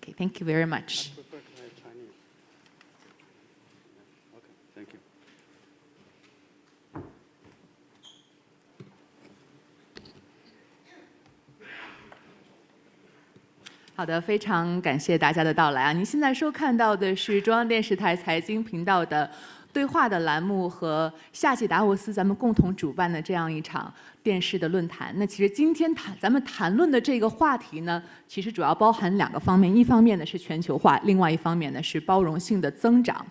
Okay, thank you very much. Thank you. 好的，非常感谢大家的到来啊！您现在收看到的是中央电视台财经频道的对话的栏目和夏季达沃斯咱们共同主办的这样一场电视的论坛。那其实今天咱们谈论的这个话题呢，其实主要包含2个方面，一方面呢是全球化，另外一方面呢是包容性的增长。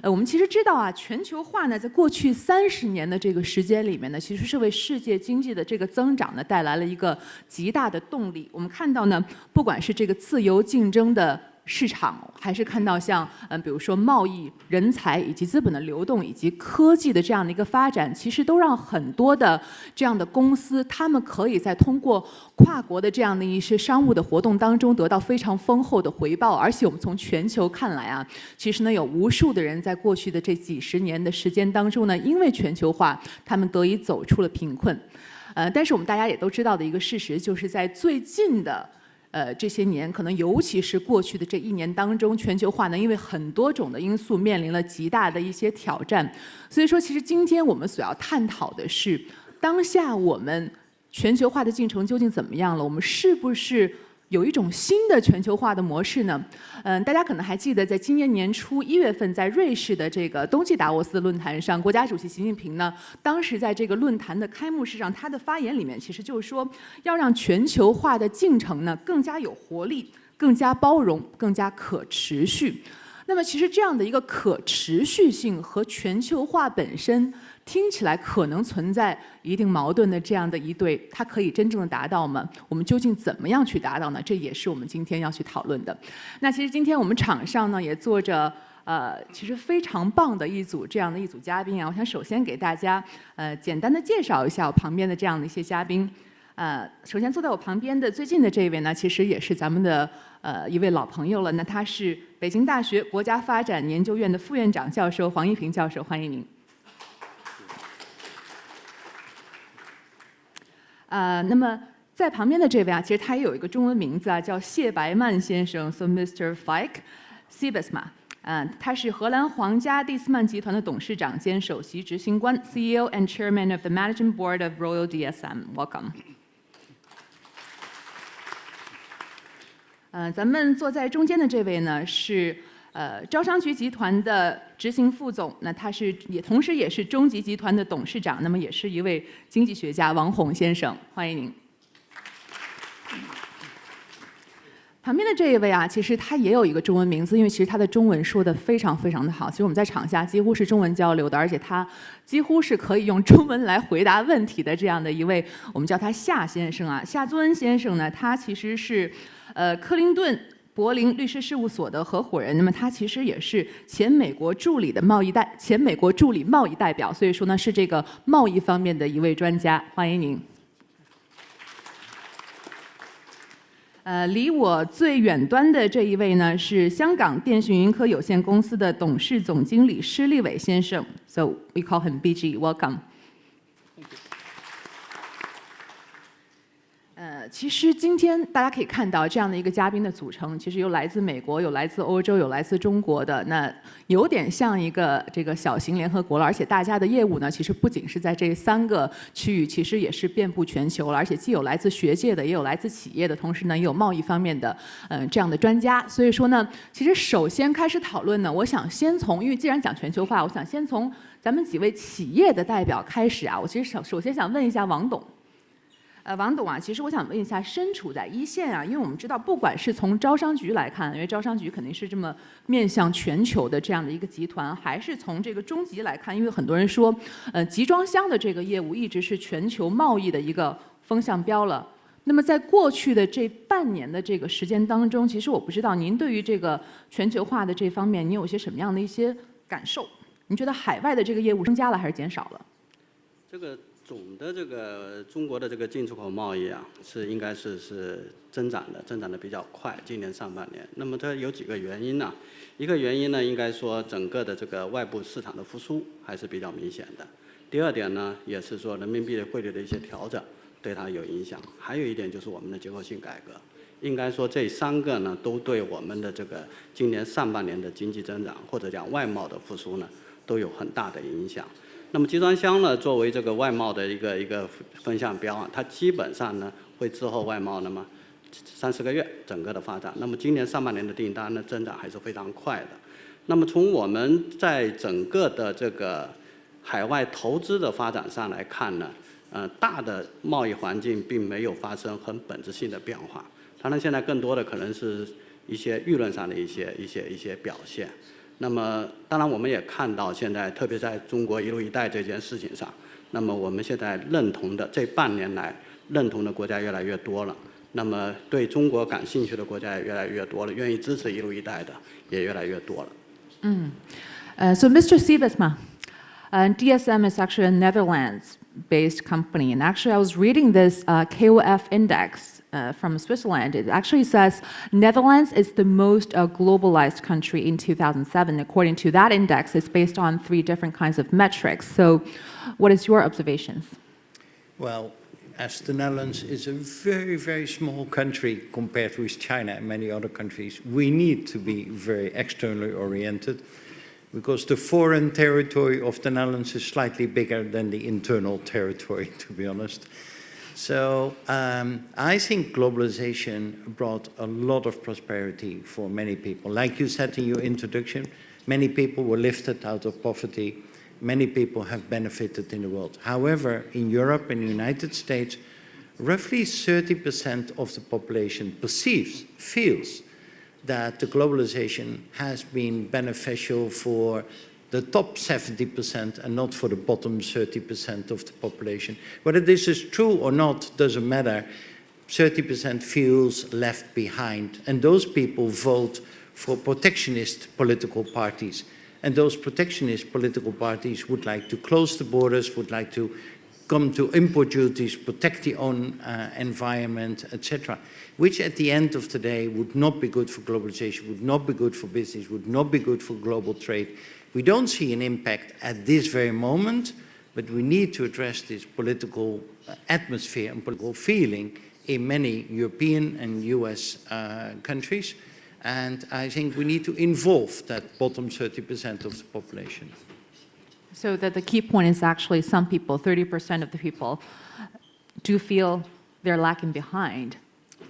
我们其实知道啊，全球化呢，在过去30年的这个时间里面呢，其实是为世界经济的这个增长呢带来了一个极大的动力。我们看到呢，不管是这个自由竞争的市场，还是看到像比如说贸易、人才以及资本的流动，以及科技的这样的一个发展，其实都让很多的这样的公司，他们可以在通过跨国的这样的一些商务的活动当中得到非常丰厚的回报。而且我们从全球看来啊，其实呢有无数的人在过去的这几十年的时间当中呢，因为全球化，他们得以走出了贫困。但是我们大家也都知道的一个事实，就是在最近的这些年，可能尤其是过去的这1年当中，全球化呢，因为很多种的因素面临了极大的一些挑战。所以说，其实今天我们所要探讨的是，当下我们全球化的进程究竟怎么样了？我们是不是有一种新的全球化的模式呢？大家可能还记得，在今年年初1月份，在瑞士的这个冬季达沃斯论坛上，国家主席习近平呢，当时在这个论坛的开幕式上，他的发言里面其实就是说，要让全球化的进程呢更加有活力、更加包容、更加可持续。那么，其实这样的一个可持续性和全球化本身听起来可能存在一定矛盾的这样的一对，它可以真正的达到吗？我们究竟怎么样去达到呢？这也是我们今天要去讨论的。那其实今天我们场上呢也坐着其实非常棒的一组嘉宾啊。我想首先给大家简单的介绍一下我旁边的这样的一些嘉宾。首先坐在我旁边的最近的这一位呢，其实也是咱们的一位老朋友了。那他是北京大学国家发展研究院的副院长教授黄一平教授，欢迎您。那么在旁边的这位啊，其实他也有一个中文名字啊，叫谢白曼先生 ，so Mr. Fike Siebesma。他是荷兰皇家蒂斯曼集团的董事长兼首席执行官 ，CEO and Chairman of the Managing Board of Royal DSM. Welcome. 咱们坐在中间的这位呢是招商局集团的执行副总，那他同时也是中集集团的董事长，那么也是一位经济学家王洪先生，欢迎您。旁边的这一位啊，其实他也有一个中文名字，因为其实他的中文说的非常非常的好。其实我们在场下几乎是中文交流的，而且他几乎是可以用中文来回答问题的这样的一位，我们叫他夏先生啊。夏宗恩先生呢，他其实是克林顿柏林律师事务所的合伙人，那么他其实也是前美国助理贸易代表，所以说呢是这个贸易方面的一位专家，欢迎您。离我最远端的这一位呢是香港电讯云科有限公司的董事总经理施立伟先生 ，so we call him BG. Welcome. 其实今天大家可以看到这样的一个嘉宾的组成，其实有来自美国，有来自欧洲，有来自中国的，那有点像一个这个小型联合国了。而且大家的业务呢，其实不仅是在这3个区域，其实也是遍布全球了。而且既有来自学界的，也有来自企业的，同时呢也有贸易方面的这样的专家。所以说呢，其实首先开始讨论呢，我想先从，因为既然讲全球化，我想先从咱们几位企业的代表开始啊。我其实首先想问一下王董。王董啊，其实我想问一下，身处在一线啊，因为我们知道，不管是从招商局来看，因为招商局肯定是这么面向全球的这样的一个集团，还是从这个中集来看，因为很多人说，集装箱的这个业务一直是全球贸易的一个风向标了。那么在过去的这半年的这个时间当中，其实我不知道您对于这个全球化的这方面，您有些什么样的一些感受？您觉得海外的这个业务增加了还是减少了？这个总的这个中国的这个进出口贸易啊，应该是增长的比较快，今年上半年。那么这有几个原因呢？一个原因呢，应该说整个的这个外部市场的复苏还是比较明显的。第二点呢，也是说人民币的汇率的一些调整对它有影响。还有一点就是我们的结构性改革，应该说这3个呢都对我们的这个今年上半年的经济增长或者讲外贸的复苏呢都有很大的影响。那么集装箱呢作为这个外贸的一个分项标啊，它基本上呢会滞后外贸那么3-4个月整个的发展。那么今年上半年的订单呢增长还是非常快的。那么从我们在整个的这个海外投资的发展上来看呢，大的贸易环境并没有发生很本质性的变化。当然，现在更多的可能是一些舆论上的一些表现。那么，当然我们也看到，现在特别在中国“一路一带”这件事情上，那么我们现在认同的这半年来认同的国家越来越多了。那么对中国感兴趣的国家也越来越多了，愿意支持“一路一带”的也越来越多了。So Mr. Siebesma, DSM is actually a Netherlands-based company, and actually I was reading this KOF index from Switzerland. It actually says Netherlands is the most globalized country in 2007. According to that index, it's based on 3 different kinds of metrics. So what is your observations? Well, as the Netherlands is a very, very small country compared with China and many other countries, we need to be very externally oriented because the foreign territory of the Netherlands is slightly bigger than the internal territory, to be honest. So I think globalization brought a lot of prosperity for many people. Like you said in your introduction, many people were lifted out of poverty. Many people have benefited in the world. However, in Europe and the United States, roughly 30% of the population feels that the globalization has been beneficial for the top 70% and not for the bottom 30% of the population. Whether this is true or not doesn't matter. 30% feels left behind, and those people vote for protectionist political parties. And those protectionist political parties would like to close the borders, would like to come to import duties, protect the own environment, etc., which at the end of the day would not be good for globalization, would not be good for business, would not be good for global trade. We don't see an impact at this very moment, but we need to address this political atmosphere and political feeling in many European and US countries. And I think we need to involve that bottom 30% of the population. So that the key point is actually some people, 30% of the people, do feel they're lacking behind.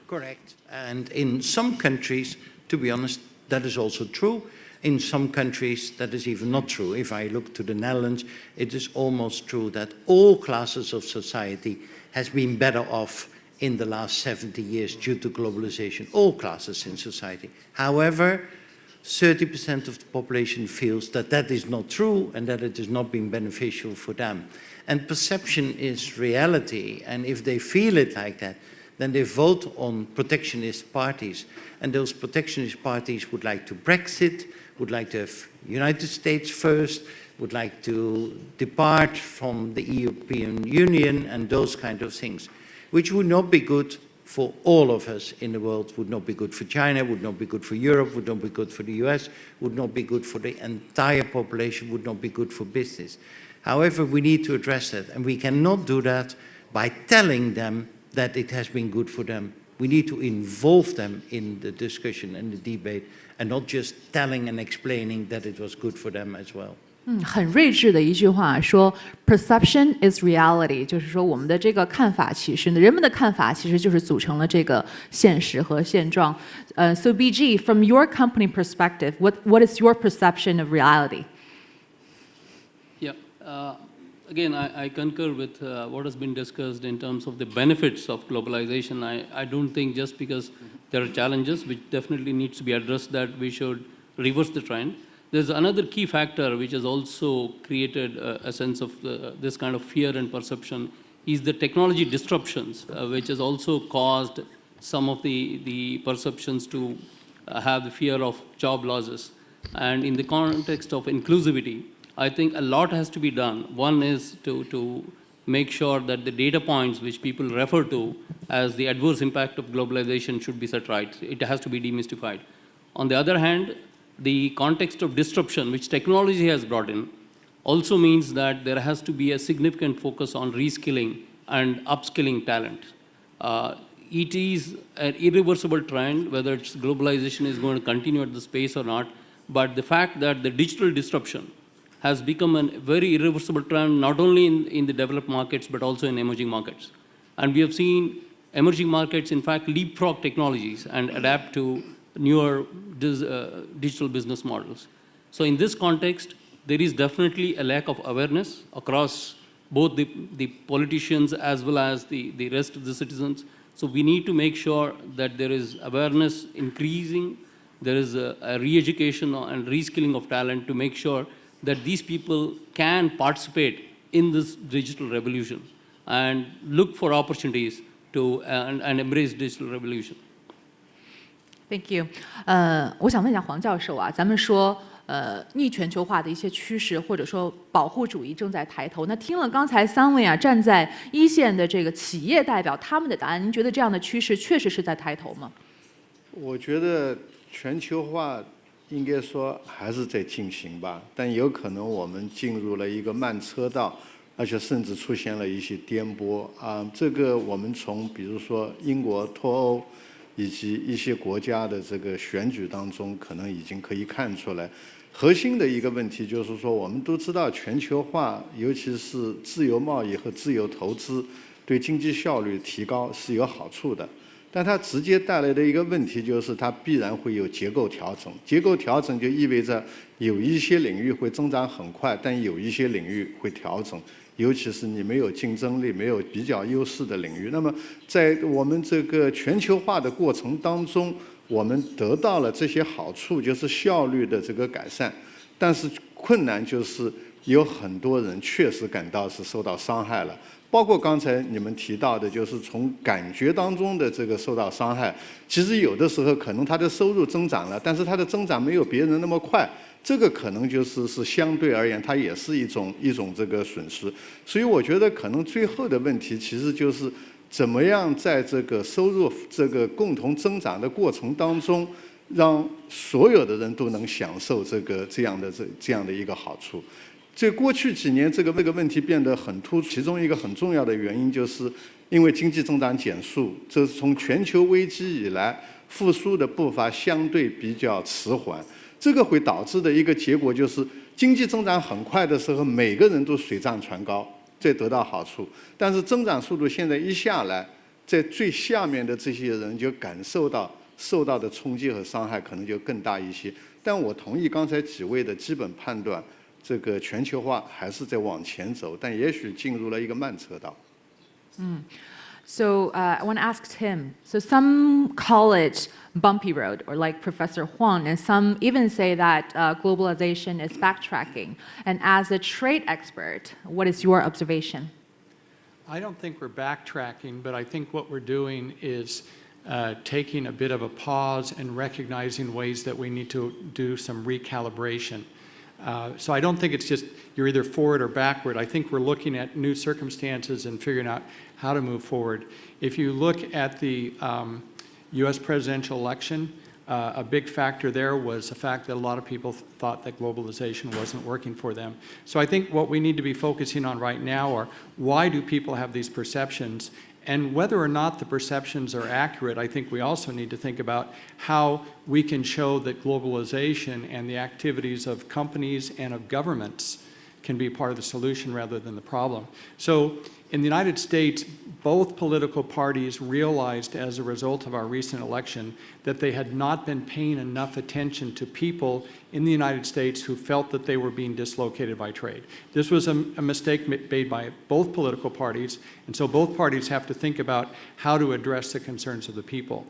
Correct. And in some countries, to be honest, that is also true. In some countries, that is even not true. If I look to the Netherlands, it is almost true that all classes of society has been better off in the last 70 years due to globalization, all classes in society. However, 30% of the population feels that that is not true and that it has not been beneficial for them. And perception is reality, and if they feel it like that, then they vote on protectionist parties. And those protectionist parties would like to Brexit, would like to have United States first, would like to depart from the European Union and those kind of things, which would not be good for all of us in the world, would not be good for China, would not be good for Europe, would not be good for the US, would not be good for the entire population, would not be good for business. However, we need to address that, and we cannot do that by telling them that it has been good for them. We need to involve them in the discussion and the debate, and not just telling and explaining that it was good for them as well. 很睿智的一句话说 ，perception is reality， 就是说我们的这个看法，其实人们的看法其实就是组成了这个现实和现状。So BG, from your company perspective, what is your perception of reality? Yeah. Again, I concur with what has been discussed in terms of the benefits of globalization. I don't think just because there are challenges, which definitely needs to be addressed, that we should reverse the trend. There's another key factor which has also created a sense of this kind of fear and perception is the technology disruptions, which has also caused some of the perceptions to have the fear of job losses. And in the context of inclusivity, I think a lot has to be done. One is to make sure that the data points which people refer to as the adverse impact of globalization should be set right. It has to be demystified. On the other hand, the context of disruption which technology has brought in also means that there has to be a significant focus on reskilling and upskilling talent. it is an irreversible trend, whether it's globalization is going to continue at this pace or not. But the fact that the digital disruption has become a very irreversible trend, not only in the developed markets, but also in emerging markets. And we have seen emerging markets, in fact, leapfrog technologies and adapt to newer digital business models. So in this context, there is definitely a lack of awareness across both the politicians as well as the rest of the citizens. So we need to make sure that there is awareness increasing, there is a re-education and reskilling of talent to make sure that these people can participate in this digital revolution and look for opportunities to and embrace digital revolution. Thank you. 我想问一下黄教授啊，咱们说逆全球化的一些趋势，或者说保护主义正在抬头。那听了刚才3位啊站在一线的这个企业代表他们的答案，您觉得这样的趋势确实是在抬头吗？我觉得全球化应该说还是在进行吧，但有可能我们进入了一个慢车道，而且甚至出现了一些颠簸啊。这个我们从比如说英国脱欧以及一些国家的这个选举当中，可能已经可以看出来。核心的一个问题就是说，我们都知道全球化，尤其是自由贸易和自由投资，对经济效率提高是有好处的。但它直接带来的一个问题就是，它必然会有结构调整。结构调整就意味着有一些领域会增长很快，但有一些领域会调整。尤其是你没有竞争力、没有比较优势的领域。那么，在我们这个全球化的过程当中，我们得到了这些好处，就是效率的这个改善。但是困难就是有很多人确实感到是受到伤害了。包括刚才你们提到的，就是从感觉当中的这个受到伤害。其实有的时候可能他的收入增长了，但是他的增长没有别人那么快。这个可能是相对而言，它也是一种这个损失。所以我觉得可能最后的问题其实就是怎么样在这个收入这个共同增长的过程当中，让所有的人都能享受这样的一个好处。这过去几年这个问题变得很突出，其中一个很重要的原因就是因为经济增长减速，这是从全球危机以来复苏的步伐相对比较迟缓。这个会导致的一个结果就是，经济增长很快的时候，每个人都水涨船高，这得到好处。但是增长速度现在一下来，在最下面的这些人就感受到受到的冲击和伤害可能就更大一些。但我同意刚才几位的基本判断，这个全球化还是在往前走，但也许进入了一个慢车道。So I want to ask Tim. So some call it bumpy road, or like Professor Huang, and some even say that globalization is backtracking. And as a trade expert, what is your observation? I don't think we're backtracking, but I think what we're doing is taking a bit of a pause and recognizing ways that we need to do some recalibration. So I don't think it's just you're either forward or backward. I think we're looking at new circumstances and figuring out how to move forward. If you look at the U.S. presidential election, a big factor there was the fact that a lot of people thought that globalization wasn't working for them. So I think what we need to be focusing on right now are why do people have these perceptions? And whether or not the perceptions are accurate, I think we also need to think about how we can show that globalization and the activities of companies and of governments can be part of the solution rather than the problem. So in the United States, both political parties realized as a result of our recent election that they had not been paying enough attention to people in the United States who felt that they were being dislocated by trade. This was a mistake made by both political parties, and so both parties have to think about how to address the concerns of the people.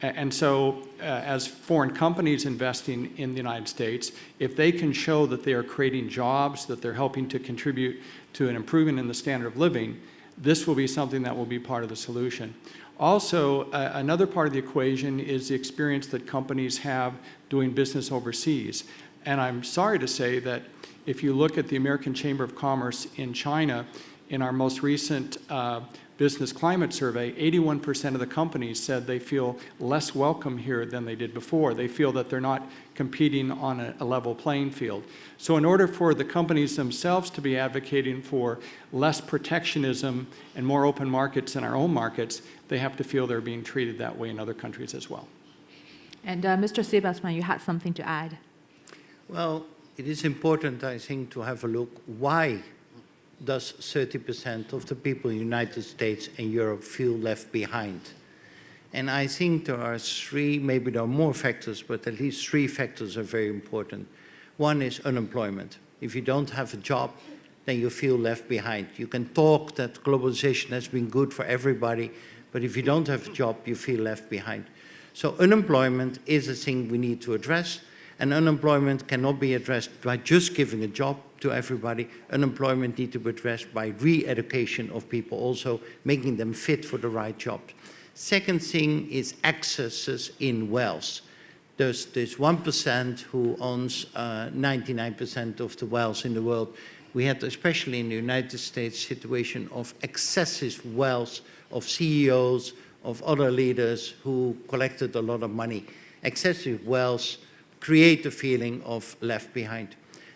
As foreign companies investing in the United States, if they can show that they are creating jobs, that they're helping to contribute to an improvement in the standard of living, this will be something that will be part of the solution. Also, another part of the equation is the experience that companies have doing business overseas. And I'm sorry to say that if you look at the American Chamber of Commerce in China, in our most recent Business Climate Survey, 81% of the companies said they feel less welcome here than they did before. They feel that they're not competing on a level playing field. So in order for the companies themselves to be advocating for less protectionism and more open markets in our own markets, they have to feel they're being treated that way in other countries as well. And Mr. Sebastian, you had something to add. Well, it is important, I think, to have a look why does 30% of the people in the United States and Europe feel left behind. And I think there are three, maybe there are more factors, but at least three factors are very important. One is unemployment. If you don't have a job, then you feel left behind. You can talk that globalization has been good for everybody, but if you don't have a job, you feel left behind. So unemployment is a thing we need to address, and unemployment cannot be addressed by just giving a job to everybody. Unemployment needs to be addressed by re-education of people, also making them fit for the right jobs. Second thing is accesses in wealth. There's 1% who owns 99% of the wealth in the world. We had, especially in the United States, situation of excessive wealth of CEOs, of other leaders who collected a lot of money. Excessive wealth create a feeling of left behind.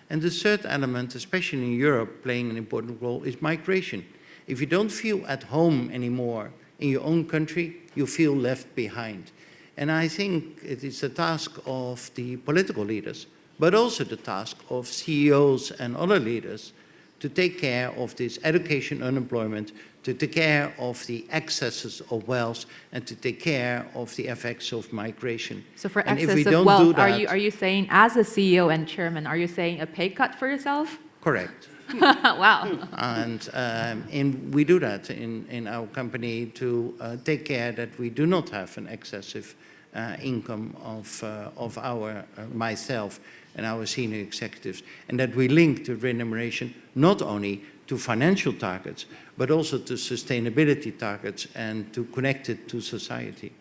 And the third element, especially in Europe, playing an important role is migration. If you don't feel at home anymore in your own country, you feel left behind. And I think it is the task of the political leaders, but also the task of CEOs and other leaders to take care of this education unemployment, to take care of the excesses of wealth, and to take care of the effects of migration. So for And if excess we of don't wealth, do that, are you saying, as a CEO and chairman, are you saying a pay cut for yourself? correct. Wow. And we do that in our company to take care that we do not have an excessive income of myself and our senior executives, and that we link the remuneration not only to financial targets, but also to sustainability targets and to connect it to society.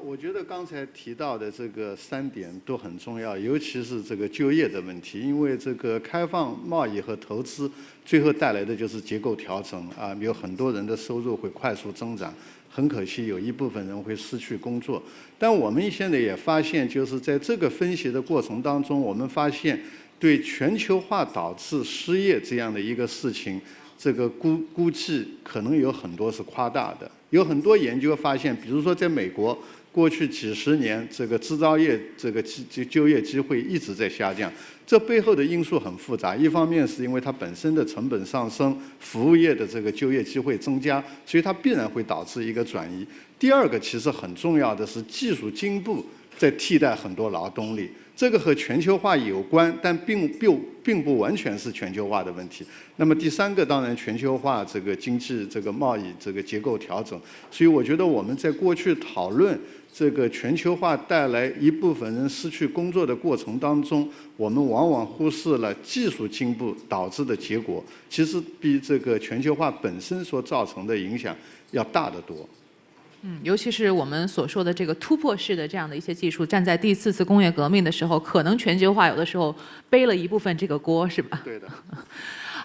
我觉得刚才提到的这个3点都很重要，尤其是这个就业的问题，因为这个开放贸易和投资最后带来的就是结构调整啊，有很多人的收入会快速增长，很可惜有一部分人会失去工作。但我们现在也发现，就是在这个分析的过程当中，我们发现对全球化导致失业这样的一个事情，这个估计可能有很多是夸大的。有很多研究发现，比如说在美国，过去几十年这个制造业这个就业机会一直在下降，这背后的因素很复杂。一方面是因为它本身的成本上升，服务业的这个就业机会增加，所以它必然会导致一个转移。第二个其实很重要的是技术进步在替代很多劳动力。这个和全球化有关，但并不完全是全球化的问题。那么第三个，当然全球化这个经济、这个贸易、这个结构调整。所以我觉得我们在过去讨论这个全球化带来一部分人失去工作的过程当中，我们往往忽视了技术进步导致的结果，其实比这个全球化本身所造成的影响要大得多。尤其是我们所说的这个突破式的这样的一些技术，站在第4次工业革命的时候，可能全球化有的时候背了一部分这个锅，是吧？对的。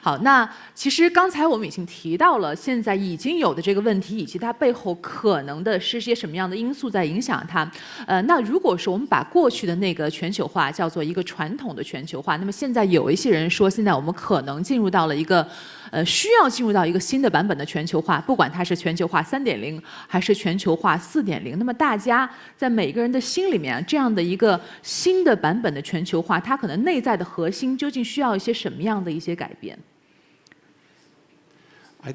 好，那其实刚才我们已经提到了现在已经有的这个问题，以及它背后可能的是些什么样的因素在影响它。那如果说我们把过去的那个全球化叫做一个传统的全球化，那么现在有一些人说，现在我们可能进入到了一个需要进入到一个新的版本的全球化，不管它是全球化3.0还是全球化4.0，那么大家在每个人的心里面，这样的一个新的版本的全球化，它可能内在的核心究竟需要一些什么样的一些改变？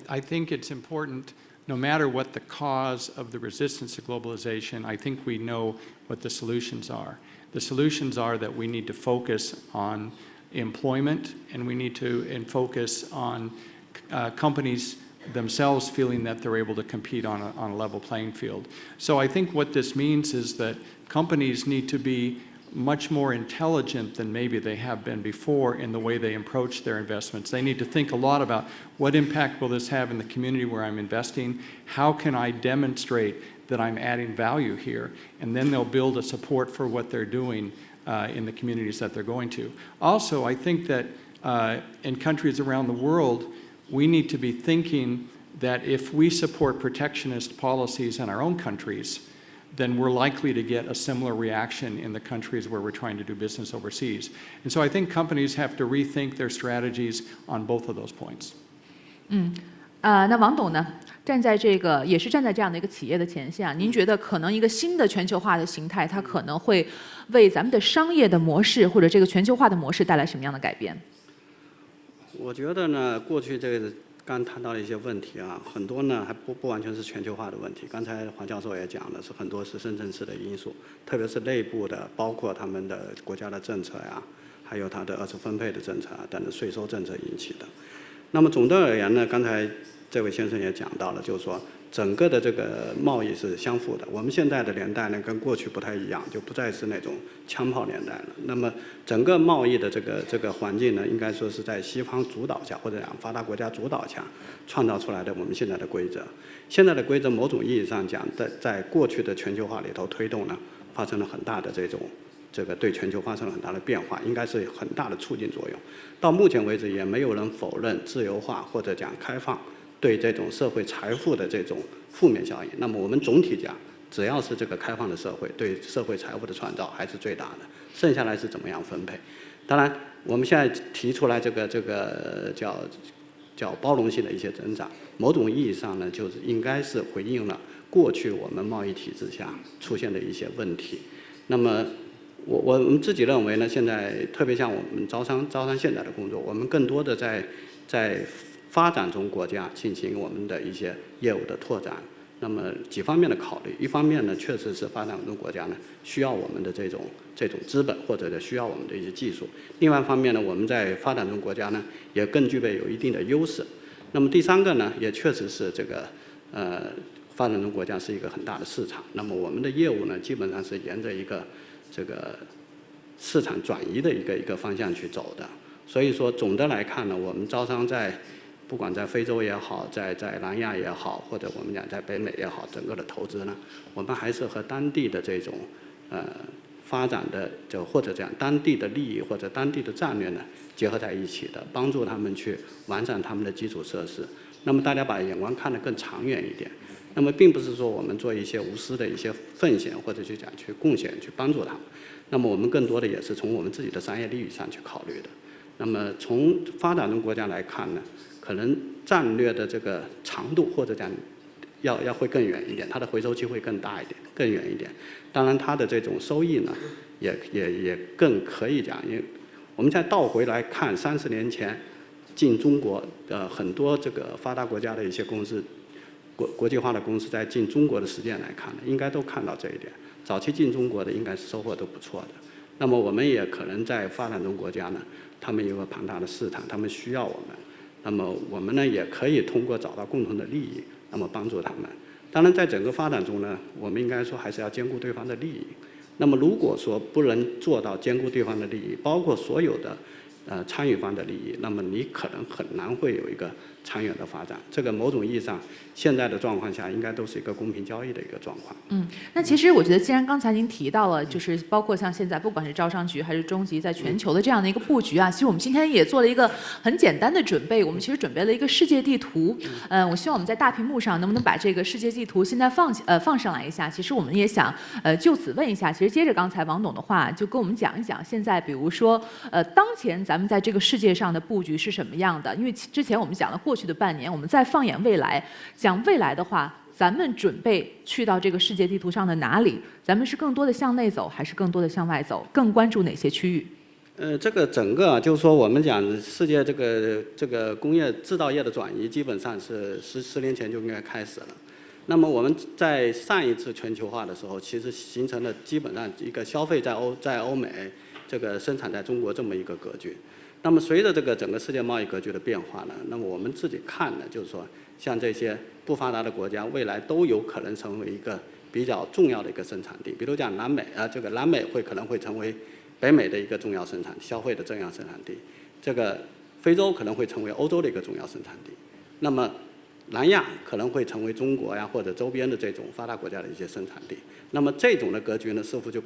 I think it's important, no matter what the cause of the resistance to globalization, I think we know what the solutions are. The solutions are that we need to focus on employment, and we need to focus on companies themselves feeling that they're able to compete on a level playing field. So I think what this means is that companies need to be much more intelligent than maybe they have been before in the way they approach their investments. They need to think a lot about what impact will this have in the community where I'm investing? How can I demonstrate that I'm adding value here? And then they'll build a support for what they're doing in the communities that they're going to. Also, I think that in countries around the world, we need to be thinking that if we support protectionist policies in our own countries, then we're likely to get a similar reaction in the countries where we're trying to do business overseas. And so I think companies have to rethink their strategies on both of those points. 那王董呢，站在这样的一个企业的前线啊，您觉得可能一个新的全球化的形态，它可能会为咱们的商业的模式或者这个全球化的模式带来什么样的改变？我觉得呢，过去这个刚谈到的一些问题啊，很多呢还不完全是全球化的问题。刚才黄教授也讲了，是很多是深层次的因素，特别是内部的，包括他们的国家的政策呀，还有它的二次分配的政策啊等等税收政策引起的。那么总的而言呢，刚才这位先生也讲到了，就是说整个的这个贸易是相互的。我们现在的年代呢，跟过去不太一样，就不再是那种枪炮年代了。那么整个贸易的这个环境呢，应该说是在西方主导下，或者讲发达国家主导下创造出来的我们现在的规则。现在的规则某种意义上讲，在过去的全球化里头推动呢，发生了很大的这个对全球发生了很大的变化，应该是有很大的促进作用。到目前为止，也没有人否认自由化或者讲开放对这种社会财富的这种负面效应。那么我们总体讲，只要是这个开放的社会，对社会财富的创造还是最大的，剩下来是怎么样分配。当然，我们现在提出来这个叫包容性的一些增长，某种意义上呢，就是应该是回应了过去我们贸易体制下出现的一些问题。那么我们自己认为呢，现在特别像我们招商现在的工作，我们更多的在发展中国家进行我们的一些业务的拓展。那么几方面的考虑，一方面呢，确实是发展中国家呢需要我们的这种资本，或者需要我们的一些技术。另外一方面呢，我们在发展中国家呢也更具备有一定的优势。那么第三个呢，也确实是发展中国家是一个很大的市场。那么我们的业务呢，基本上是沿着一个市场转移的一个方向去走的。所以说总的来看呢，我们招商不管在非洲也好，在南亚也好，或者我们讲在北美也好，整个的投资呢，我们还是和当地的这种发展的或者讲当地的利益或者当地的战略呢结合在一起的，帮助他们去完善他们的基础设施。那么大家把眼光看得更长远一点。那么并不是说我们做一些无私的一些奉献，或者去贡献去帮助他们。那么我们更多的也是从我们自己的商业利益上去考虑的。那么从发展中国家来看呢，可能战略的这个长度或者讲要会更远一点，它的回收期会更大一点，更远一点。当然它的这种收益呢，也更可以讲，因为我们再倒回来看30年前进中国很多这个发达国家的一些公司。国际化的公司在进中国的实践来看呢，应该都看到这一点。早期进中国的应该是收获都不错的。那么我们也可能在发展中国家呢，他们有个庞大的市场，他们需要我们。那么我们呢，也可以通过找到共同的利益，那么帮助他们。当然，在整个发展中呢，我们应该说还是要兼顾对方的利益。那么如果说不能做到兼顾对方的利益，包括所有的参与方的利益，那么你可能很难会有一个长远的发展。这个某种意义上，现在的状况下应该都是一个公平交易的一个状况。那其实我觉得，既然刚才您提到了，就是包括像现在不管是招商局还是中集在全球的这样的一个布局啊，其实我们今天也做了一个很简单的准备，我们其实准备了一个世界地图。我希望我们在大屏幕上能不能把这个世界地图现在放上来一下。其实我们也想就此问一下，其实接着刚才王董的话，就跟我们讲一讲，现在比如说当前咱们在这个世界上的布局是什么样的？因为之前我们讲了过去的半年，我们再放眼未来，讲未来的话，咱们准备去到这个世界地图上的哪里？咱们是更多的向内走，还是更多的向外走？更关注哪些区域？这个整个就是说，我们讲世界这个工业制造业的转移，基本上是十年前就应该开始了。那么我们在上一次全球化的时候，其实形成了基本上一个消费在欧美，这个生产在中国这么一个格局。那么随着这个整个世界贸易格局的变化呢，那么我们自己看呢，就是说，像这些不发达的国家，未来都有可能成为一个比较重要的一个生产地。比如讲南美啊，这个南美可能会成为北美的一个重要生产消费的重要生产地。这个非洲可能会成为欧洲的一个重要生产地。那么南亚可能会成为中国呀或者周边的这种发达国家的一些生产地。那么这种的格局呢，似乎就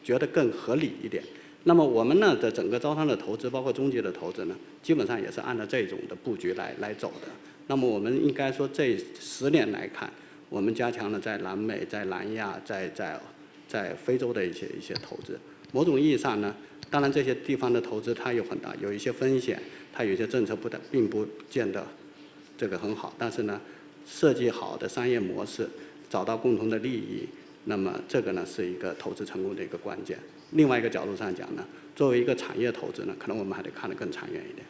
觉得更合理一点。那么我们呢的整个招商的投资，包括中介的投资呢，基本上也是按照这种的布局来走的。那么我们应该说这10年来看，我们加强了在南美、在南亚、在非洲的一些投资。某种意义上呢，当然这些地方的投资它有一些风险，它有一些政策并不见得这个很好，但是呢，设计好的商业模式，找到共同的利益，那么这个呢是一个投资成功的一个关键。另外一个角度上讲呢，作为一个产业投资呢，可能我们还得看得更长远一点。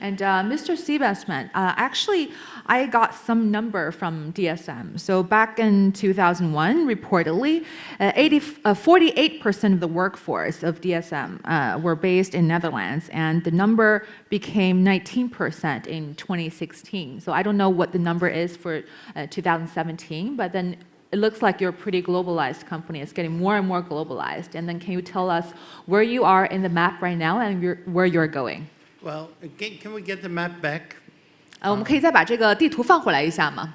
And Mr. Sebastian, actually, I got some number from DSM. So back in 2001, reportedly, 48% of the workforce of DSM were based in Netherlands, and the number became 19% in 2016. So I don't know what the number is for 2017, but then it looks like you're a pretty globalized company. It's getting more and more globalized. And then can you tell us where you are in the map right now and where you're going? Well, can we get the map back? 我们可以再把这个地图放回来一下吗？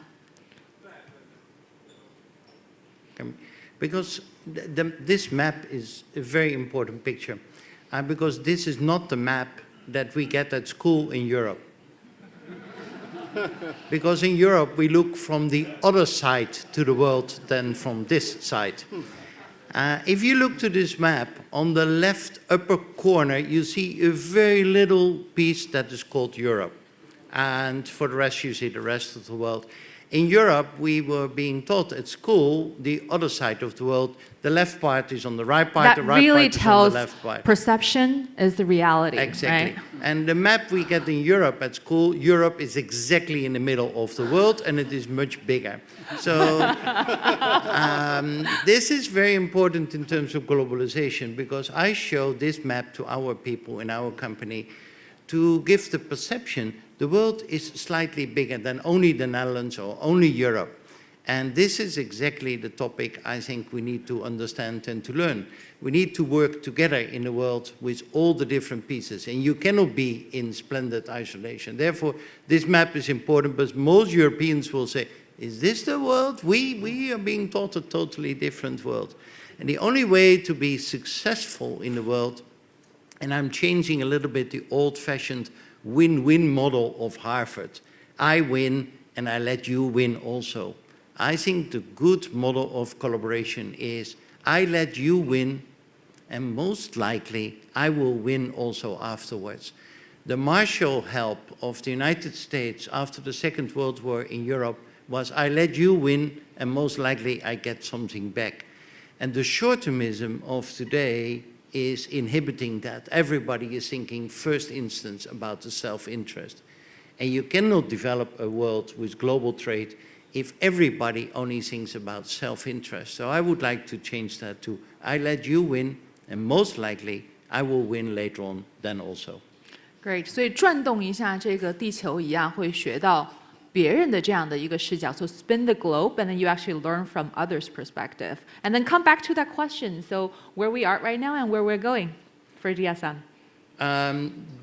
Because this map is a very important picture, because this is not the map that we get at school in Europe. Because in Europe, we look from the other side to the world than from this side. If you look to this map, on the left upper corner, you see a very little piece that is called Europe. And for the rest, you see the rest of the world. In Europe, we were being taught at school the other side of the world. The left part is on the right part, the right really part is on the tells left part. perception is the reality, Exactly. right? And the map we get in Europe at school, Europe is exactly in the middle of the world, and it is much bigger. So this is very important in terms of globalization, because I show this map to our people in our company to give the perception the world is slightly bigger than only the Netherlands or only Europe. And this is exactly the topic I think we need to understand and to learn. We need to work together in the world with all the different pieces, and you cannot be in splendid isolation. Therefore, this map is important, but most Europeans will say, is this the world? We are being taught a totally different world. And the only way to be successful in the world, and I'm changing a little bit the old-fashioned win-win model of Harvard. I win, and I let you win also. I think the good model of collaboration is I let you win, and most likely I will win also afterwards. The Marshall help of the United States after the Second World War in Europe was I let you win, and most likely I get something back. And the short-termism of today is inhibiting that. Everybody is thinking first instance about the self-interest. And you cannot develop a world with global trade if everybody only thinks about self-interest. So I would like to change that to I let you win, and most likely I will win later on then also. Great. 所以转动一下这个地球一样，会学到别人的这样的一个视角。So spin the globe, and then you actually learn from others' perspective, and then come back to that question. So where we are right now and where we're going for DSM.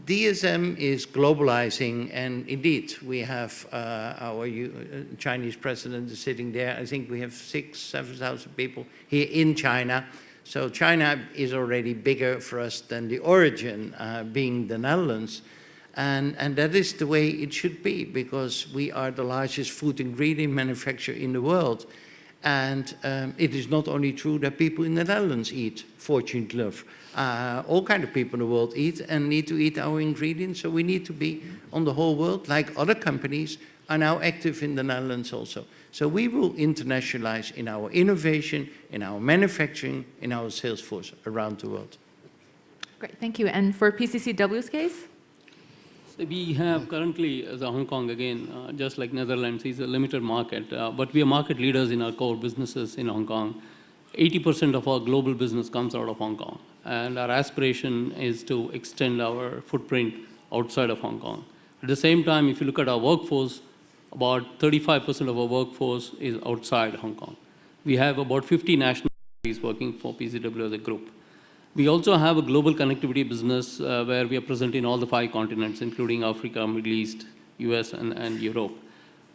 DSM is globalizing, and indeed we have our Chinese president is sitting there. I think we have 6,000-7,000 people here in China. So China is already bigger for us than the origin, being the Netherlands. And that is the way it should be, because we are the largest food ingredient manufacturer in the world. And it is not only true that people in the Netherlands eat fortune glove. All kinds of people in the world eat and need to eat our ingredients. So we need to be on the whole world, like other companies are now active in the Netherlands also. So we will internationalize in our innovation, in our manufacturing, in our sales force around the world. Great, thank you. And for PCCW's case? We have currently, as a Hong Kong, again, just like Netherlands, is a limited market, but we are market leaders in our core businesses in Hong Kong. 80% of our global business comes out of Hong Kong, and our aspiration is to extend our footprint outside of Hong Kong. At the same time, if you look at our workforce, about 35% of our workforce is outside Hong Kong. We have about 50 nationalities working for PCW as a group. We also have a global connectivity business where we are present in all the 5 continents, including Africa, Middle East, US, and Europe.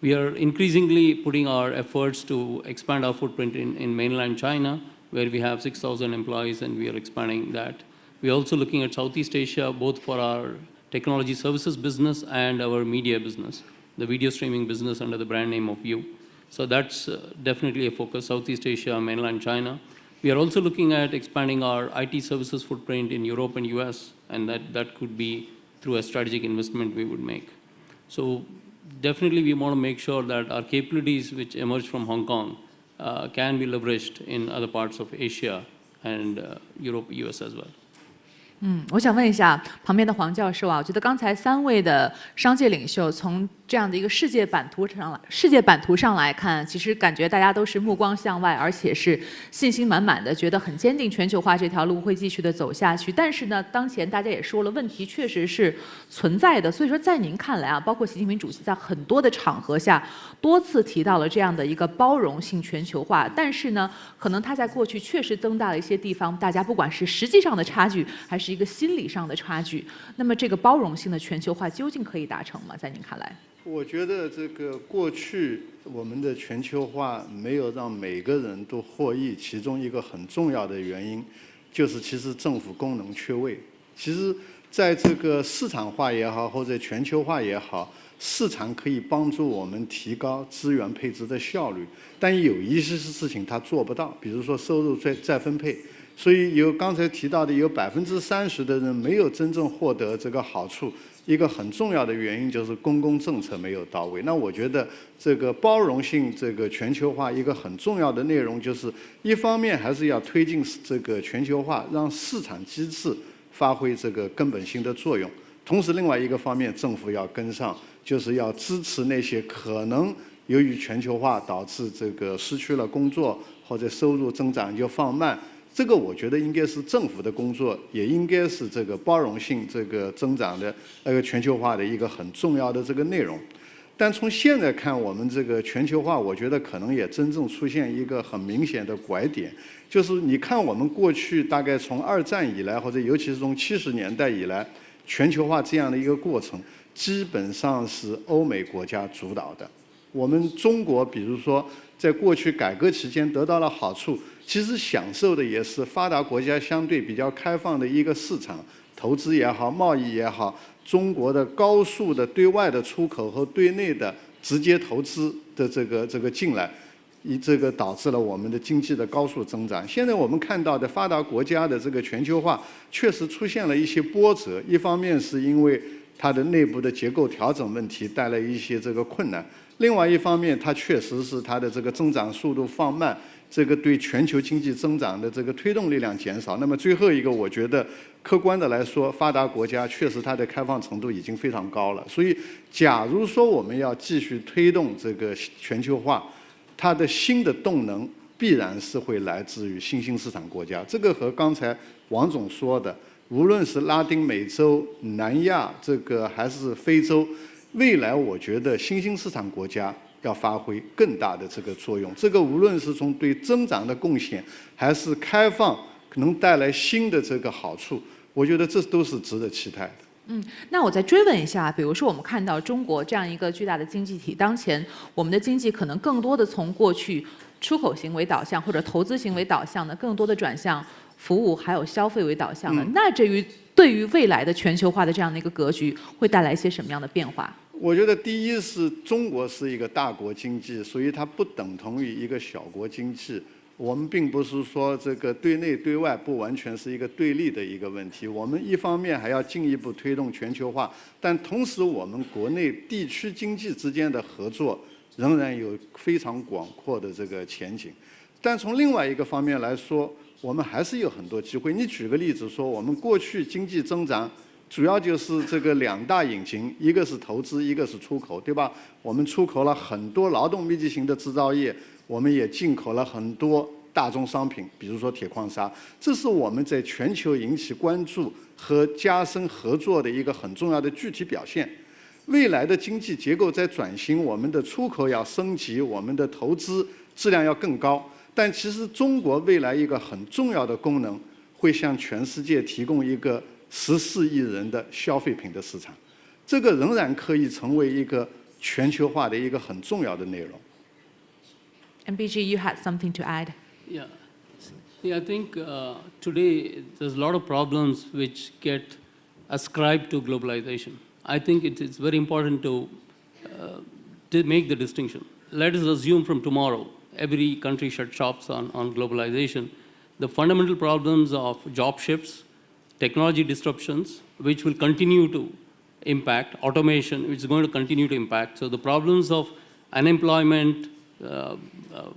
We are increasingly putting our efforts to expand our footprint in mainland China, where we have 6,000 employees, and we are expanding that. We are also looking at Southeast Asia, both for our technology services business and our media business. the video streaming business under the brand name of View. So that's definitely a focus, Southeast Asia, mainland China. We are also looking at expanding our IT services footprint in Europe and US, and that could be through a strategic investment we would make. So definitely we want to make sure that our capabilities which emerge from Hong Kong can be leveraged in other parts of Asia and Europe, US as well. 我想问一下旁边的黄教授啊，我觉得刚才3位的商界领袖从这样的一个世界版图上来看，其实感觉大家都是目光向外，而且是信心满满的，觉得很坚定全球化这条路会继续的走下去。但是呢，当前大家也说了，问题确实是存在的。所以说，在您看来啊，包括习近平主席在很多的场合下多次提到了这样的一个包容性全球化，但是呢，可能他在过去确实增大了一些地方，大家不管是实际上的差距，还是一个心理上的差距。那么这个包容性的全球化究竟可以达成吗？在您看来？我觉得这个过去我们的全球化没有让每个人都获益，其中一个很重要的原因就是其实政府功能缺位。其实在这个市场化也好，或者全球化也好，市场可以帮助我们提高资源配置的效率，但有一些事情它做不到，比如说收入再分配。所以有刚才提到的有30%的人没有真正获得这个好处，一个很重要的原因就是公共政策没有到位。那我觉得这个包容性这个全球化一个很重要的内容就是一方面还是要推进这个全球化，让市场机制发挥这个根本性的作用，同时另外一个方面政府要跟上，就是要支持那些可能由于全球化导致这个失去了工作或者收入增长就放慢。这个我觉得应该是政府的工作，也应该是这个包容性这个增长的全球化的一个很重要的这个内容。但从现在看，我们这个全球化，我觉得可能也真正出现一个很明显的拐点，就是你看我们过去大概从2战以来，或者尤其是从70年代以来，全球化这样的一个过程，基本上是欧美国家主导的。我们中国比如说在过去改革期间得到了好处，其实享受的也是发达国家相对比较开放的一个市场，投资也好，贸易也好，中国的高速的对外的出口和对内的直接投资的这个进来，这个导致了我们的经济的高速增长。现在我们看到的发达国家的这个全球化确实出现了一些波折，一方面是因为它的内部的结构调整问题带来一些这个困难，另外一方面它确实是它的这个增长速度放慢，这个对全球经济增长的这个推动力量减少。那么最后一个，我觉得客观的来说，发达国家确实它的开放程度已经非常高了。所以假如说我们要继续推动这个全球化，它的新的动能必然是会来自于新兴市场国家。这个和刚才王总说的，无论是拉丁美洲、南亚这个还是非洲，未来我觉得新兴市场国家要发挥更大的这个作用。这个无论是从对增长的贡献，还是开放可能带来新的这个好处，我觉得这都是值得期待的。那我再追问一下，比如说我们看到中国这样一个巨大的经济体，当前我们的经济可能更多的从过去出口型为导向或者投资型为导向的，更多的转向服务还有消费为导向的。那对于未来的全球化的这样的一个格局，会带来一些什么样的变化？我觉得第一是中国是一个大国经济，所以它不等同于一个小国经济。我们并不是说这个对内对外不完全是一个对立的一个问题。我们一方面还要进一步推动全球化，但同时我们国内地区经济之间的合作仍然有非常广阔的这个前景。但从另外一个方面来说，我们还是有很多机会。你举个例子说，我们过去经济增长主要就是这个2大引擎，一个是投资，一个是出口，对吧？我们出口了很多劳动密集型的制造业，我们也进口了很多大宗商品，比如说铁矿砂。这是我们在全球引起关注和加深合作的一个很重要的具体表现。未来的经济结构在转型，我们的出口要升级，我们的投资质量要更高。但其实中国未来一个很重要的功能，会向全世界提供一个14亿人的消费品的市场，这个仍然可以成为一个全球化的一个很重要的内容。MBG, you had something to add? Yeah, I think today there's a lot of problems which get ascribed to globalization. I think it's very important to to make the distinction. Let us assume from tomorrow, every country shut shops on globalization. The fundamental problems of job shifts, technology disruptions, which will continue to impact, automation, which is going to continue to impact. So the problems of unemployment,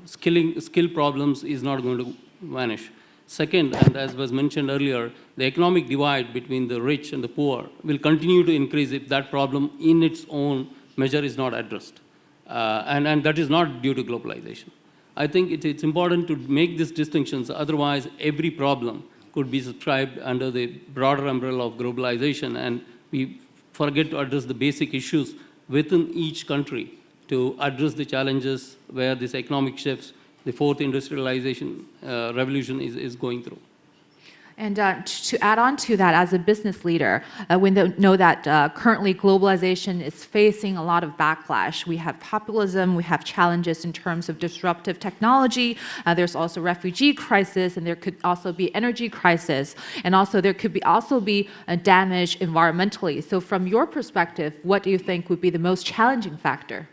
skill problems is not going to vanish. Second, and as was mentioned earlier, the economic divide between the rich and the poor will continue to increase if that problem in its own measure is not addressed. And that is not due to globalization. I think it's important to make these distinctions, otherwise every problem could be subscribed under the broader umbrella of globalization, and we forget to address the basic issues within each country to address the challenges where this economic shifts, the fourth industrialization revolution is going through. And to add on to that, as a business leader, we know that currently globalization is facing a lot of backlash. We have populism, we have challenges in terms of disruptive technology, there's also refugee crisis, and there could also be energy crisis, and also there could also be damage environmentally. So from your perspective, what do you think would be the most challenging factor?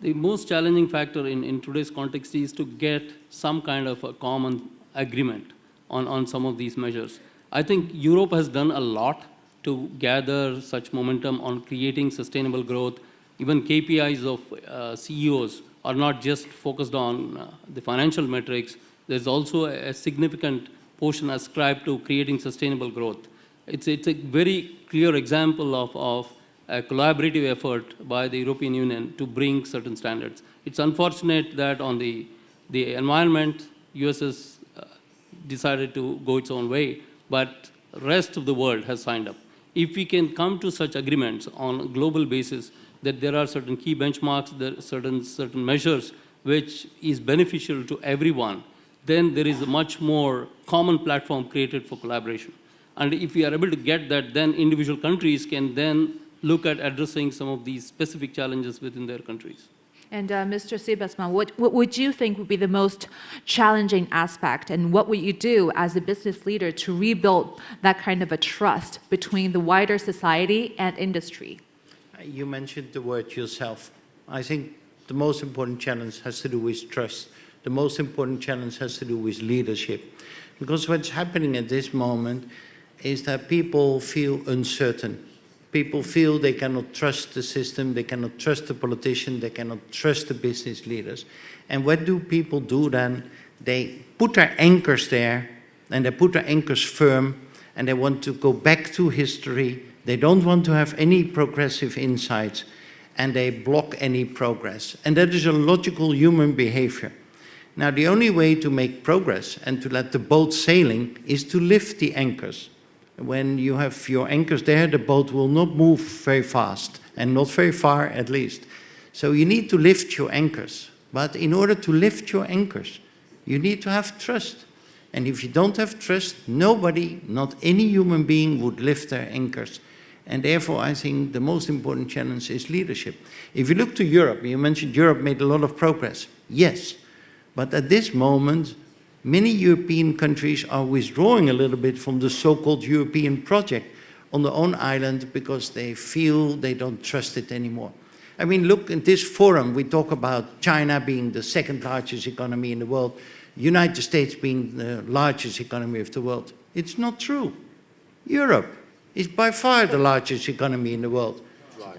The most challenging factor in today's context is to get some kind of a common agreement on some of these measures. I think Europe has done a lot to gather such momentum on creating sustainable growth. Even KPIs of CEOs are not just focused on the financial metrics. There's also a significant portion ascribed to creating sustainable growth. It's a very clear example of a collaborative effort by the European Union to bring certain standards. It's unfortunate that on the environment, US has decided to go its own way, but rest of the world has signed up. If we can come to such agreements on a global basis, that there are certain key benchmarks, there are certain measures which is beneficial to everyone, then there is a much more common platform created for collaboration. And if we are able to get that, then individual countries can then look at addressing some of these specific challenges within their countries. And Mr. Siebesman, what would you think would be the most challenging aspect, and what would you do as a business leader to rebuild that kind of a trust between the wider society and industry? You mentioned the word yourself. I think the most important challenge has to do with trust. The most important challenge has to do with leadership. Because what's happening at this moment is that people feel uncertain. People feel they cannot trust the system, they cannot trust the politician, they cannot trust the business leaders. And what do people do then? They put their anchors there, and they put their anchors firm, and they want to go back to history. They don't want to have any progressive insights, and they block any progress. And that is a logical human behavior. Now, the only way to make progress and to let the boat sailing is to lift the anchors. When you have your anchors there, the boat will not move very fast, and not very far at least. So you need to lift your anchors. But in order to lift your anchors, you need to have trust. And if you don't have trust, nobody, not any human being, would lift their anchors. And therefore, I think the most important challenge is leadership. If you look to Europe, you mentioned Europe made a lot of progress. Yes, but at this moment, many European countries are withdrawing a little bit from the so-called European project on their own island because they feel they don't trust it anymore. I mean, look, in this forum, we talk about China being the second largest economy in the world, United States being the largest economy of the world. It's not true. Europe is by far the largest economy in the world.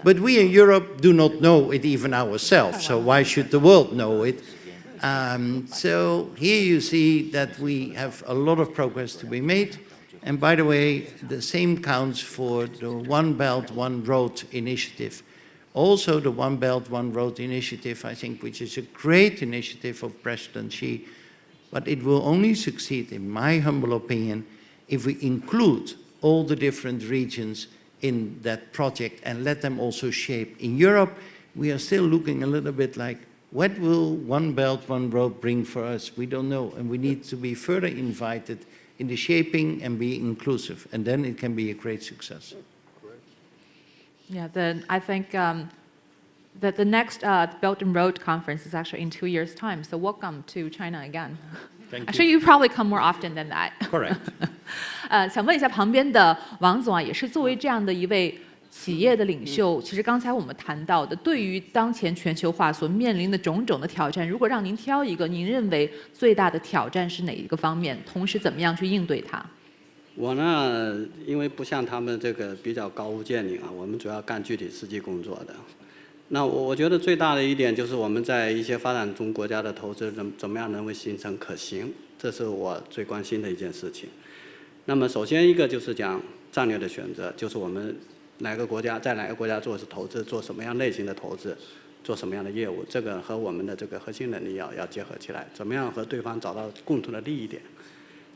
But we in Europe do not know it even ourselves, so why should the world know it? So here you see that we have a lot of progress to be made. And by the way, the same counts for the One Belt, One Road initiative. Also the One Belt, One Road initiative, I think, which is a great initiative of President Xi, but it will only succeed, in my humble opinion, if we include all the different regions in that project and let them also shape. In Europe, we are still looking a little bit like, what will One Belt, One Road bring for us? We don't know, and we need to be further invited in the shaping and be inclusive, and then it can be a great success. Yeah, I think that the next Belt and Road Conference is actually in 2 years' time, so welcome to China again. Thank you. Actually, you probably come more often than that. Correct. 想问一下旁边的王总啊，也是作为这样的一位企业的领袖，其实刚才我们谈到的，对于当前全球化所面临的种种的挑战，如果让您挑一个，您认为最大的挑战是哪一个方面？同时怎么样去应对它？我呢，因为不像他们这个比较高屋建瓴啊，我们主要干具体实际工作的。那我觉得最大的一点就是我们在一些发展中国家的投资怎么样能够形成可行，这是我最关心的一件事情。那么首先一个就是讲战略的选择，就是我们哪个国家在哪个国家做投资，做什么样类型的投资，做什么样的业务，这个和我们的这个核心能力要结合起来，怎么样和对方找到共同的利益点。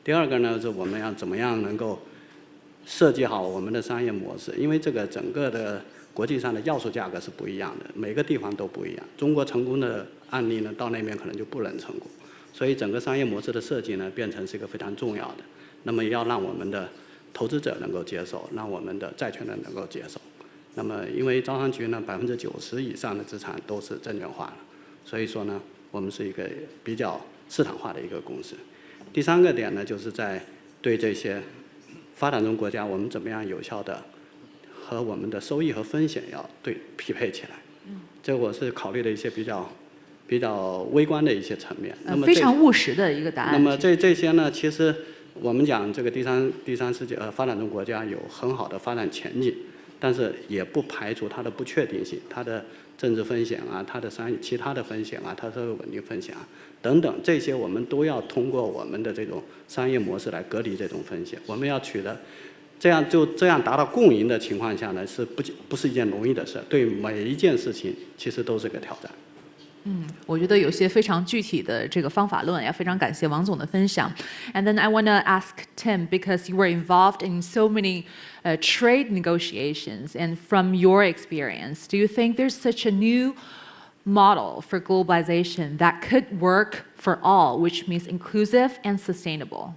第二个呢，是我们要怎么样能够设计好我们的商业模式，因为这个整个的国际上的要素价格是不一样的，每个地方都不一样。中国成功的案例呢，到那边可能就不能成功，所以整个商业模式的设计呢，变成是一个非常重要的。那么要让我们的投资者能够接受，让我们的债权人能够接受。那么因为招商局呢，90%以上的资产都是证券化了，所以说呢，我们是一个比较市场化的一个公司。第三个点呢，就是在对这些发展中国家，我们怎么样有效的和我们的收益和风险要匹配起来。这我是考虑的一些比较微观的一些层面。那么非常务实的一个答案。那么这些呢，其实我们讲这个第三世界发展中国家有很好的发展前景，但是也不排除它的不确定性，它的政治风险啊，它的其他的风险啊，它社会稳定风险啊等等，这些我们都要通过我们的这种商业模式来隔离这种风险。我们要取得这样达到共赢的情况下呢，是不是一件容易的事？对每一件事情其实都是个挑战。我觉得有些非常具体的这个方法论，也非常感谢王总的分享。And then I want to ask Tim, because you were involved in so many trade negotiations, and from your experience, do you think there's such a new model for globalization that could work for all, which means inclusive and sustainable?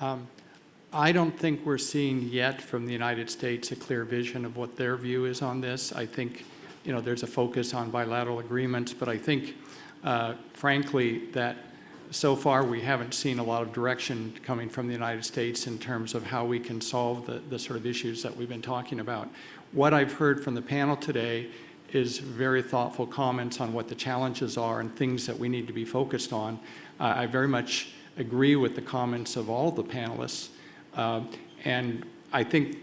I don't think we're seeing yet from the United States a clear vision of what their view is on this. I think there's a focus on bilateral agreements, but I think, frankly, that so far we haven't seen a lot of direction coming from the United States in terms of how we can solve the sort of issues that we've been talking about. What I've heard from the panel today is very thoughtful comments on what the challenges are and things that we need to be focused on. I very much agree with the comments of all the panelists, and I think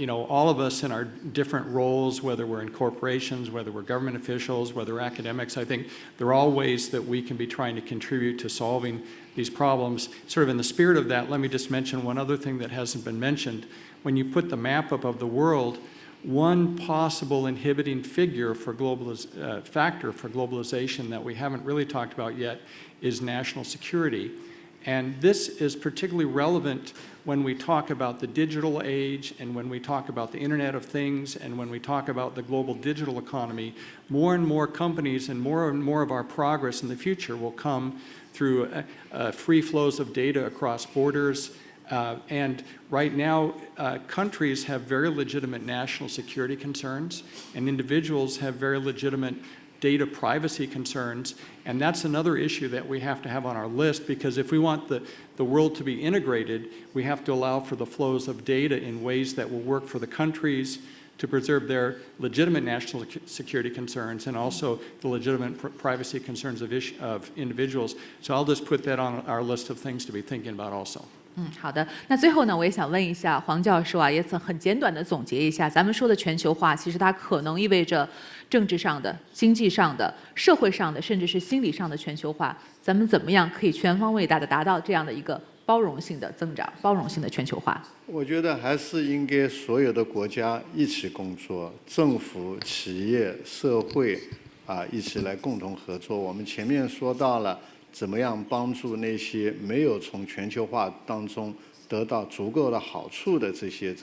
all of us in our different roles, whether we're in corporations, whether we're government officials, whether we're academics, I think there are all ways that we can be trying to contribute to solving these problems. Sort of in the spirit of that, let me just mention one other thing that hasn't been mentioned. When you put the map up of the world, one possible inhibiting factor for globalization that we haven't really talked about yet is national security. And this is particularly relevant when we talk about the digital age and when we talk about the Internet of Things and when we talk about the global digital economy. More and more companies and more of our progress in the future will come through free flows of data across borders. And right now, countries have very legitimate national security concerns, and individuals have very legitimate data privacy concerns, and that's another issue that we have to have on our list, because if we want the world to be integrated, we have to allow for the flows of data in ways that will work for the countries to preserve their legitimate national security concerns and also the legitimate privacy concerns of individuals. So I'll just put that on our list of things to be thinking about also. 好的。那最后呢，我也想问一下黄教授啊，也很简短的总结一下，咱们说的全球化，其实它可能意味着政治上的、经济上的、社会上的，甚至是心理上的全球化。咱们怎么样可以全方位的达到这样的一个包容性的增长、包容性的全球化？我觉得还是应该所有的国家一起工作，政府、企业、社会一起来共同合作。我们前面说到了怎么样帮助那些没有从全球化当中得到足够的好处的这些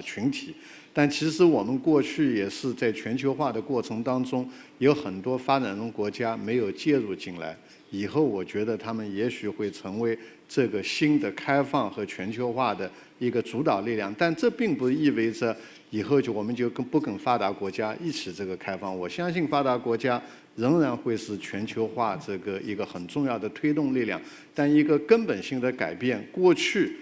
群体，但其实我们过去也是在全球化的过程当中，有很多发展中国家没有介入进来。以后我觉得他们也许会成为这个新的开放和全球化的一个主导力量，但这并不意味着以后我们就不跟发达国家一起这个开放。我相信发达国家仍然会是全球化一个很重要的推动力量，但一个根本性的改变，过去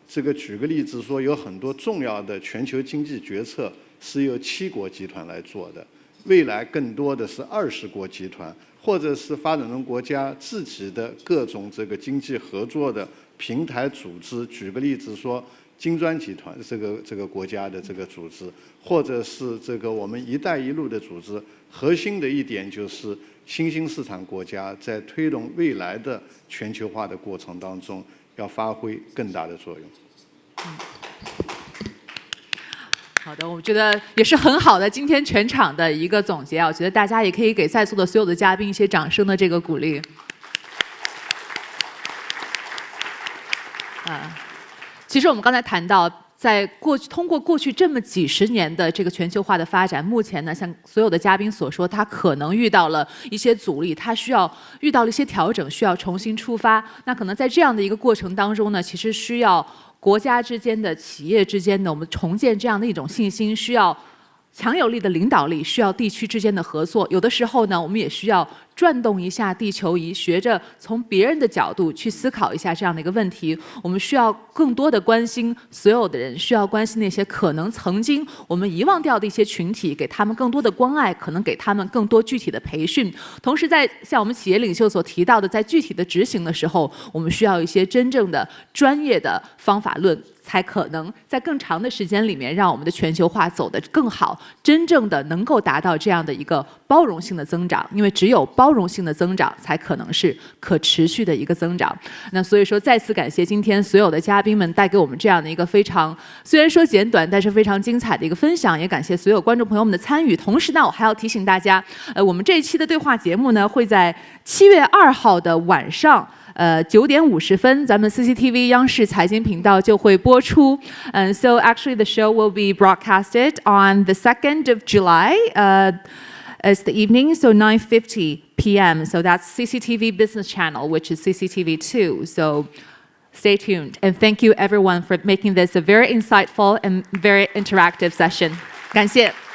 举个例子说，有很多重要的全球经济决策是由7国集团来做的，未来更多的是20国集团，或者是发展中国家自己的各种这个经济合作的平台组织。举个例子说，金砖集团这个国家的这个组织，或者是这个我们“一带一路”的组织。核心的一点就是新兴市场国家在推动未来的全球化的过程当中，要发挥更大的作用。好的，我觉得也是很好的今天全场的一个总结啊，我觉得大家也可以给在座的所有的嘉宾一些掌声的这个鼓励。其实我们刚才谈到，通过过去这么几十年的这个全球化的发展，目前呢，像所有的嘉宾所说，它可能遇到了一些阻力，它遇到了一些调整，需要重新出发。那可能在这样的一个过程当中呢，其实需要国家之间的、企业之间的，我们重建这样的一种信心，需要强有力的领导力，需要地区之间的合作。有的时候呢，我们也需要转动一下地球仪，学着从别人的角度去思考一下这样的一个问题。我们需要更多的关心所有的人，需要关心那些可能曾经我们遗忘掉的一些群体，给他们更多的关爱，可能给他们更多具体的培训。同时，在像我们企业领袖所提到的，在具体的执行的时候，我们需要一些真正的专业的方法论，才可能在更长的时间里面，让我们的全球化走得更好，真正的能够达到这样的一个包容性的增长。因为只有包容性的增长，才可能是可持续的一个增长。那所以说，再次感谢今天所有的嘉宾们带给我们这样的一个非常虽然说简短，但是非常精彩的一个分享。也感谢所有观众朋友们的参与。同时呢，我还要提醒大家，我们这一期的对话节目呢，会在7月2号的晚上。9点50分，咱们 CCTV 央视财经频道就会播出。So actually the show will be broadcasted on the 2nd of July. It's the evening, so 9:50 p.m. So that's CCTV Business Channel, which is CCTV 2. So stay tuned. And thank you everyone for making this a very insightful and very interactive session. 感谢。